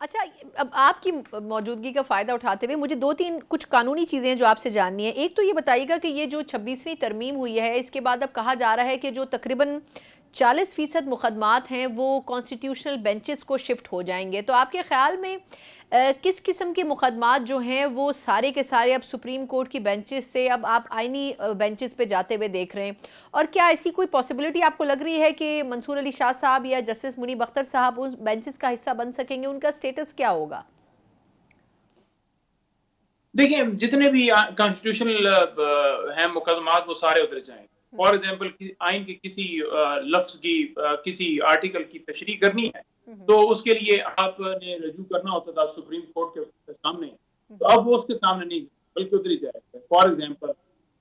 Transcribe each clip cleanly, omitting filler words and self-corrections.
اچھا، اب آپ کی موجودگی کا فائدہ اٹھاتے ہوئے مجھے 2-3 کچھ قانونی چیزیں ہیں جو آپ سے جاننی ہیں۔ ایک تو یہ بتائیے گا کہ یہ جو 26ویں ترمیم ہوئی ہے، اس کے بعد اب کہا جا رہا ہے کہ جو تقریباً 40% مقدمات ہیں وہ کانسٹیٹیوشنل بینچز کو شفٹ ہو جائیں گے۔ تو آپ کے خیال میں کس قسم کے مقدمات جو ہیں وہ سارے کے سارے اب سپریم کورٹ کی بینچز سے اب آپ آئینی بینچز پہ جاتے ہوئے دیکھ رہے ہیں؟ اور کیا ایسی کوئی پاسبلٹی آپ کو لگ رہی ہے کہ منصور علی شاہ صاحب یا جسٹس منیب اختر صاحب اس بینچز کا حصہ بن سکیں گے؟ ان کا سٹیٹس کیا ہوگا؟ دیکھیں جتنے بھی کانسٹیٹیوشنل ہیں مقدمات وہ سارے اتر جائیں گے. فار ایگزامپل آئین کے کسی لفظ کی کسی آرٹیکل کی تشریح کرنی ہے تو اس کے لیے آپ نے رجوع کرنا ہوتا تھا سپریم کورٹ کے سامنے. تو اب وہ اس کے سامنے نہیں بلکہ اتر ہی جائے گا. فار ایگزامپل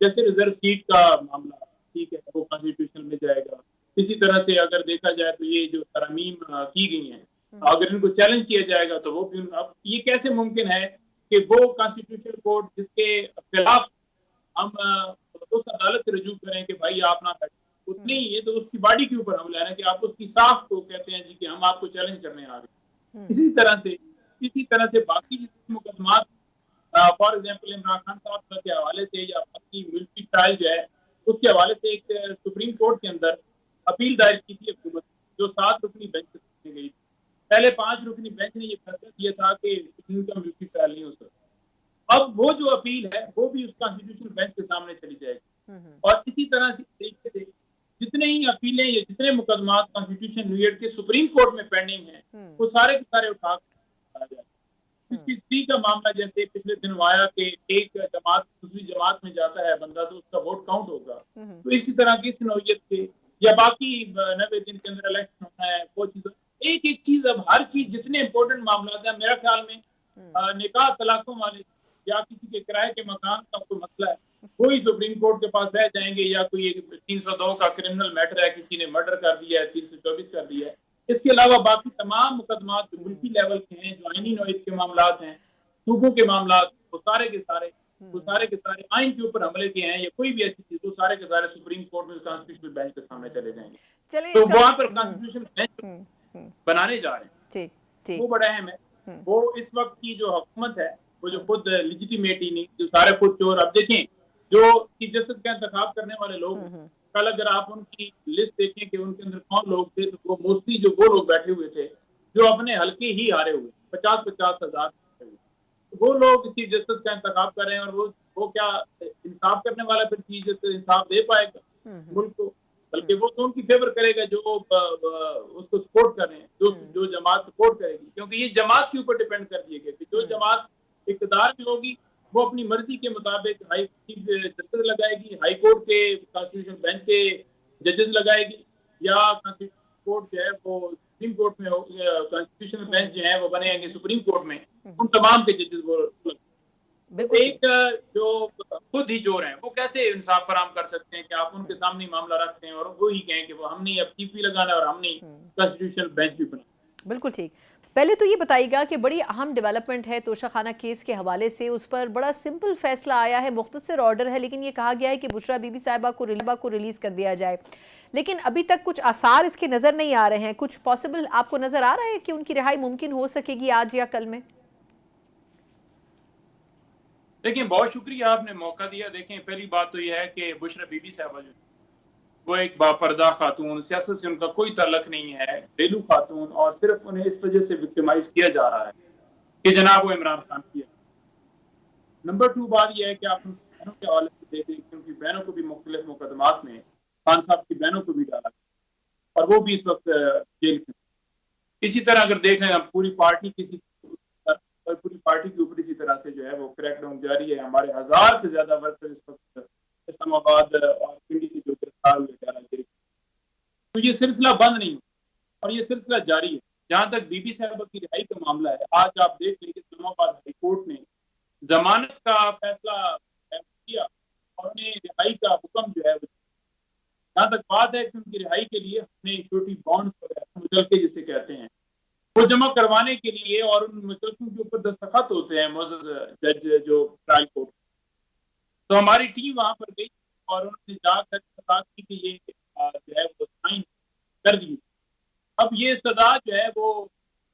جیسے ریزرو سیٹ کا معاملہ ٹھیک ہے وہ کانسٹیٹیوشن میں جائے گا. اسی طرح سے اگر دیکھا جائے تو یہ جو ترامیم کی گئی ہیں اگر ان کو چیلنج کیا جائے گا تو وہ بھی اب یہ کیسے ممکن ہے کہ وہ کانسٹیٹیوشن کورٹ جس کے خلاف ہم اس عدالت سے رجوع کریں کہ بھائی آپ نہ بیٹھیں اتنی یہ تو اس کی باڈی کے اوپر حملہ ہے نا کہ آپ اس کی ساخت کو کہتے ہیں جی کہ ہم آپ کو چیلنج کرنے آ گئے. اسی طرح سے باقی جتنے مقدمات فار ایگزامپل عمران خان صاحب کے حوالے سے یا باقی ملٹری ٹرائل جو ہے اس کے حوالے سے ایک سپریم کورٹ کے اندر اپیل دائر کی تھی حکومت جو 7 رکنی بینچ سے گئی. پہلے 5 رکنی بینچ نے یہ فیصلہ کیا تھا کہ ان کا ملٹری ٹرائل نہیں ہو سکتا. اب وہ جو اپیل ہے وہ بھی اس کانسٹیٹیوشن بینچ کے سامنے چلی جائے گی. اور اسی طرح سے طریقے سے جتنے ہی اپیلیں یا جتنے مقدمات کانسٹیٹیوشن لیڈ کے سپریم کورٹ میں پینڈنگ ہیں وہ سارے کے سارے اٹھا کر جائے. 63 کا معاملہ جیسے پچھلے دن آیا کہ ایک جماعت دوسری جماعت میں جاتا ہے بندہ تو اس کا ووٹ کاؤنٹ ہوگا. تو اسی طرح کی نوعیت کے یا باقی 90 دن کے اندر الیکشن ہونا ہے وہ چیز ایک ایک چیز. اب ہر چیز جتنے امپورٹنٹ معاملات ہیں میرا خیال میں نکاح طلاقوں والے یا کسی کے کرائے کے مکان کا کوئی مسئلہ ہے وہی سپریم کورٹ کے پاس رہ جائیں گے. یا کوئی 302 کا کرمنل میٹر ہے کسی نے مرڈر کر دیا ہے 324 کر دیا ہے. اس کے علاوہ باقی تمام مقدمات جو ملکی لیول کے ہیں جو آئینی نوعیت کے معاملات ہیں صوبوں کے معاملات وہ سارے کے سارے آئین کے اوپر حملے کے ہیں یا کوئی بھی ایسی چیز وہ سارے کے سارے سپریم کورٹ میں کانسٹیٹیوشنل بینچ کے سامنے چلے جائیں گے. چلیں تو اس کا وہاں پر کانسٹیٹیوشنل بینچ بنانے جا رہے ہیں ٹھیک ٹھیک وہ بڑا اہم ہے. وہ اس وقت کی جو حکومت ہے وہ جو خود لیجیٹیمیٹی نہیں جو سارے خود چور. اب دیکھیں جو چیف جسٹس کا انتخاب کرنے والے لوگ ہیں کل اگر آپ ان کی لسٹ دیکھیں کہ ان کے اندر کون لوگ تھے تو وہ موسٹلی جو وہ لوگ بیٹھے ہوئے تھے جو اپنے حلقے ہی ہارے ہوئے 50-50 ہزار. وہ لوگ چیف جسٹس کا انتخاب کر رہے ہیں اور وہ کیا انصاف کرنے والا پھر چیف جسٹس انصاف دے پائے گا ملک کو؟ بلکہ وہ تو ان کی فیور کرے گا جو اس کو سپورٹ کر رہے ہیں جو جماعت سپورٹ کرے گی. کیونکہ یہ جماعت کے اوپر ڈیپینڈ کر دیے گئے کہ جو جماعت اقتدار میں ہوگی وہ اپنی مرضی کے مطابق ہائی چیف جسٹس لگائے گی ہائی کورٹ کے کانسٹیٹیوشن بینچ کے ججز لگائے گی یا کانسٹیٹیوشن کورٹ جو ہے وہ سپریم کورٹ میں کانسٹیٹیوشنل بینچ جو ہے وہ بنے گے سپریم کورٹ میں ان تمام کے ججز وہ. تو بالکل ٹھیک. ایک جو خود ہی چور ہیں وہ کیسے انصاف فراہم کر سکتے ہیں کہ آپ ان کے سامنے معاملہ رکھتے ہیں اور وہی کہیں کہ وہ ہم نے اب چیف بھی لگانا اور ہم نے کانسٹیٹیوشنل بینچ بھی بنانا. بالکل ٹھیک. پہلے تو یہ بتائیے گا کہ بڑی اہم ڈیولپمنٹ ہے توشہ خانہ کیس کے حوالے سے. اس پر بڑا سمپل فیصلہ آیا ہے مختصر آرڈر ہے لیکن یہ کہا گیا ہے کہ بشریٰ بی بی صاحبہ کو ریلیز کر دیا جائے. لیکن ابھی تک کچھ آثار اس کے نظر نہیں آ رہے ہیں. کچھ پاسبل آپ کو نظر آ رہا ہے کہ ان کی رہائی ممکن ہو سکے گی آج یا کل میں؟ دیکھیں بہت شکریہ آپ نے موقع دیا. دیکھیں پہلی بات تو یہ ہے کہ بشریٰ بی بی صاحبہ جو وہ ایک باپردہ خاتون سیاست سے ان کا کوئی تعلق نہیں ہے گھریلو خاتون اور صرف انہیں اس وجہ سے وکٹمائز کیا جا رہا ہے کہ جناب وہ عمران خان کیا. نمبر 2 بات یہ ہے کہ آپ ان کی بہنوں کے حوالے سے دیکھیں کیونکہ بہنوں کو بھی مختلف مقدمات میں خان صاحب کی بہنوں کو بھی ڈالا اور وہ بھی اس وقت جیل میں. اسی طرح اگر دیکھ لیں پوری پارٹی کے اوپر اسی طرح سے جو ہے وہ کریک ڈاؤن جاری ہے. ہمارے 1000 سے زیادہ ورکر اس وقت اسلام آباد اور پنڈی سے جو گرفتار ہوئے تو یہ سلسلہ بند نہیں اور یہ سلسلہ جاری ہے. جہاں تک بی بی صاحبہ کی رہائی کا معاملہ ہے آج آپ دیکھ لیں کہ اسلام آباد ہائی کورٹ نے ضمانت کا فیصلہ کیا اور انہیں رہائی کا حکم جو ہے جہاں تک بات ہے کہ ان کی رہائی کے لیے ہم نے چھوٹی بانڈ مچلکے جسے کہتے ہیں وہ جمع کروانے کے لیے اور ان مچلکوں کے اوپر دستخط ہوتے ہیں معزز جج جو ٹرائل کورٹ. تو ہماری ٹیم وہاں پر گئی اور انہوں نے جا کر بات کی کہ یہ جو ہے وہ سائن کر دی. اب یہ سزا جو ہے وہ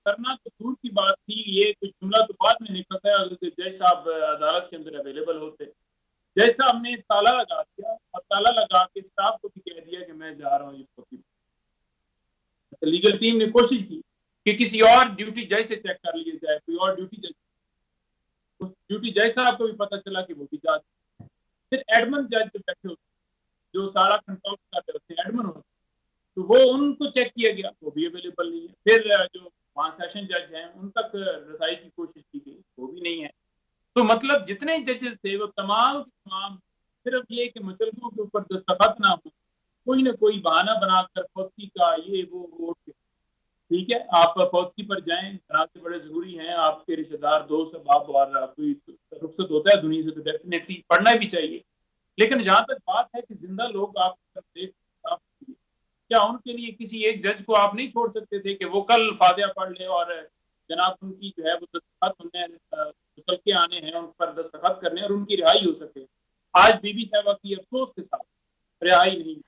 کرنا تو دور کی بات تھی، یہ کچھ جملہ تو بعد میں نکلتا ہے، اگر جج صاحب عدالت کے اندر اویلیبل ہوتے، جج صاحب نے تالا لگا دیا اور تالا لگا کے اسٹاف کو بھی کہہ دیا کہ میں جا رہا ہوں یہ لیگل ٹیم نے کوشش کی کہ کسی اور ڈیوٹی جج سے چیک کر لیا جائے، کوئی اور ڈیوٹی جج، اس ڈیوٹی جج صاحب کو بھی پتہ چلا کہ وہ بھی جا چکے ہیں۔ پھر ایڈمن جج جو بیٹھے ہوتے جو سارا کنٹرول کرتے ہوتے ہیں ایڈمن ہوتے تو وہ ان کو چیک کیا گیا، وہ بھی اویلیبل نہیں ہے۔ پھر جو وہاں سیشن جج ہیں ان تک رسائی کی کوشش کی گئی، وہ بھی نہیں ہے۔ تو مطلب جتنے ججز تھے وہ تمام کے تمام صرف یہ کہ مچلکوں کے اوپر دستخط نہ ہو، کوئی نہ کوئی بہانہ بنا کر فوتکی کا یہ وہ ووٹ کے، ٹھیک ہے آپ فوتکی پر جائیں، جنازے سے بڑے ضروری ہیں، آپ کے رشتے دار دوست احباب اور کوئی رخصت ہوتا ہے دنیا سے تو ڈیفینیٹلی پڑھنا بھی چاہیے، لیکن جہاں تک بات ہے کہ زندہ لوگ آپ کو دیکھ کیا ان کے لیے کسی ایک جج کو آپ نہیں چھوڑ سکتے تھے کہ وہ کل فاتحہ پڑھ لے اور جناب ان کی جو ہے وہ دستخط چل کے آنے ہیں، ان پر دستخط کرنے اور ان کی رہائی ہو سکے۔ آج بی بی صاحبہ کی افسوس کے ساتھ رہائی نہیں